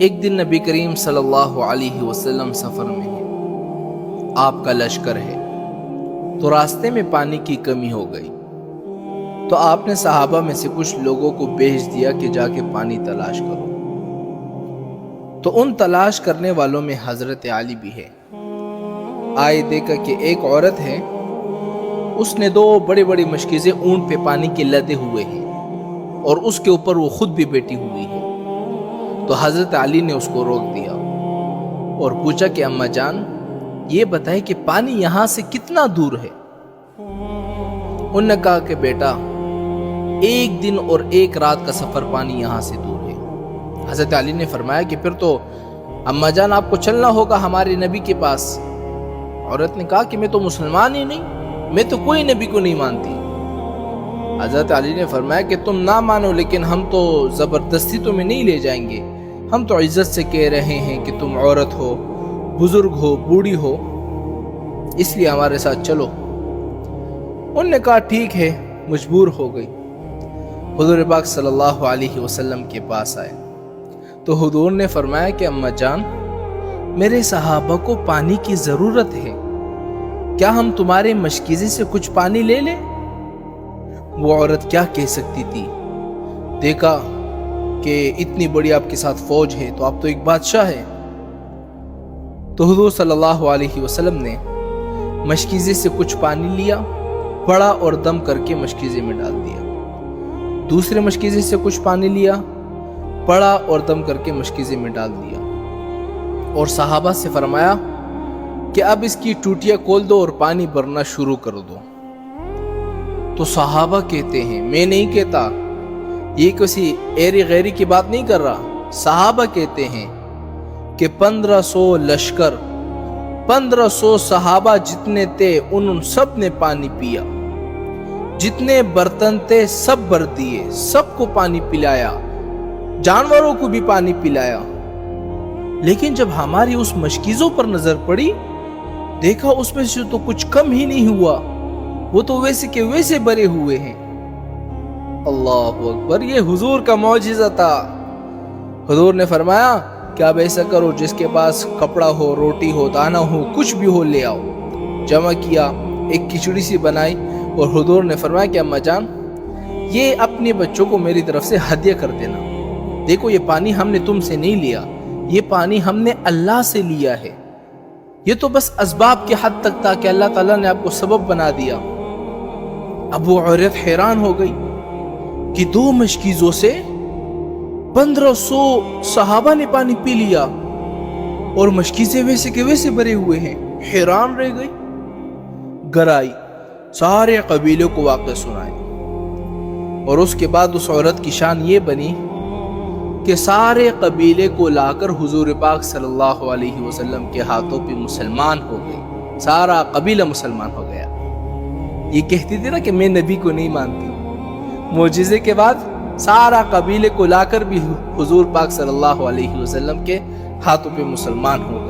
ایک دن نبی کریم صلی اللہ علیہ وسلم سفر میں ہے، آپ کا لشکر ہے، تو راستے میں پانی کی کمی ہو گئی، تو آپ نے صحابہ میں سے کچھ لوگوں کو بھیج دیا کہ جا کے پانی تلاش کرو۔ تو ان تلاش کرنے والوں میں حضرت علی بھی ہے۔ آئے دیکھا کہ ایک عورت ہے، اس نے دو بڑی بڑی مشکیزیں اونٹ پہ پانی کے لدے ہوئے ہیں اور اس کے اوپر وہ خود بھی بیٹھی ہوئی ہے۔ تو حضرت علی نے اس کو روک دیا اور پوچھا کہ اماں جان، یہ بتائے کہ پانی یہاں سے کتنا دور ہے؟ انہوں نے کہا کہ بیٹا، ایک دن اور ایک رات کا سفر پانی یہاں سے دور ہے۔ حضرت علی نے فرمایا کہ پھر تو اماں جان آپ کو چلنا ہوگا ہمارے نبی کے پاس۔ عورت نے کہا کہ میں تو مسلمان ہی نہیں، میں تو کوئی نبی کو نہیں مانتی۔ حضرت علی نے فرمایا کہ تم نہ مانو، لیکن ہم تو زبردستی تمہیں نہیں لے جائیں گے، ہم تو عزت سے کہہ رہے ہیں کہ تم عورت ہو، بزرگ ہو، بوڑھی ہو، اس لیے ہمارے ساتھ چلو۔ انہوں نے کہا ٹھیک ہے، مجبور ہو گئی۔ حضور پاک صلی اللہ علیہ وسلم کے پاس آئے تو حضور نے فرمایا کہ اماں جان، میرے صحابہ کو پانی کی ضرورت ہے، کیا ہم تمہارے مشکیزے سے کچھ پانی لے لیں؟ وہ عورت کیا کہہ سکتی تھی؟ دیکھا کہ اتنی بڑی آپ کے ساتھ فوج ہے، تو آپ تو ایک بادشاہ ہے۔ تو حضور صلی اللہ علیہ وسلم نے مشکیزے سے کچھ پانی لیا، پڑا اور دم کر کے مشکیزے میں ڈال دیا۔ دوسرے مشکیزے سے کچھ پانی لیا، پڑا اور دم کر کے مشکیزے میں ڈال دیا، اور صحابہ سے فرمایا کہ اب اس کی ٹوٹیاں کھول دو اور پانی بھرنا شروع کر دو۔ تو صحابہ کہتے ہیں، میں نہیں کہتا، یہ کسی ایری غیری کی بات نہیں کر رہا، صحابہ کہتے ہیں کہ 1500 لشکر، 1500 صحابہ جتنے تھے ان سب نے پانی پیا، جتنے برتن تھے سب بھر دیے، سب کو پانی پلایا، جانوروں کو بھی پانی پلایا۔ لیکن جب ہماری اس مشکیزوں پر نظر پڑی، دیکھا اس میں سے تو کچھ کم ہی نہیں ہوا، وہ تو ویسے کے ویسے بھرے ہوئے ہیں۔ اللہ اکبر، یہ حضور کا معجزہ تھا۔ حضور نے فرمایا کہ اب ایسا کرو، جس کے پاس کپڑا ہو، روٹی ہو، دانا ہو، کچھ بھی ہو، لے آؤ۔ جمع کیا، ایک کھچڑی سی بنائی، اور حضور نے فرمایا کہ اماں جان، یہ اپنے بچوں کو میری طرف سے ہدیہ کر دینا۔ دیکھو، یہ پانی ہم نے تم سے نہیں لیا، یہ پانی ہم نے اللہ سے لیا ہے۔ یہ تو بس اسباب کے حد تک تھا کہ اللہ تعالیٰ نے آپ کو سبب بنا دیا۔ اب وہ عورت حیران ہو گئی کہ 2 مشکیزوں سے 1500 صحابہ نے پانی پی لیا، اور مشکیزیں ویسے کے ویسے بھرے ہوئے ہیں۔ حیران رہ گئی، گھر آئی، سارے قبیلے کو واقعہ سنائے، اور اس کے بعد اس عورت کی شان یہ بنی کہ سارے قبیلے کو لا کر حضور پاک صلی اللہ علیہ وسلم کے ہاتھوں پہ مسلمان ہو گئی، سارا قبیلہ مسلمان ہو گیا۔ یہ کہتی تھی نا کہ میں نبی کو نہیں مانتی، معجزے کے بعد سارا قبیلے کو لا کر بھی حضور پاک صلی اللہ علیہ وسلم کے ہاتھوں پہ مسلمان ہو گئے۔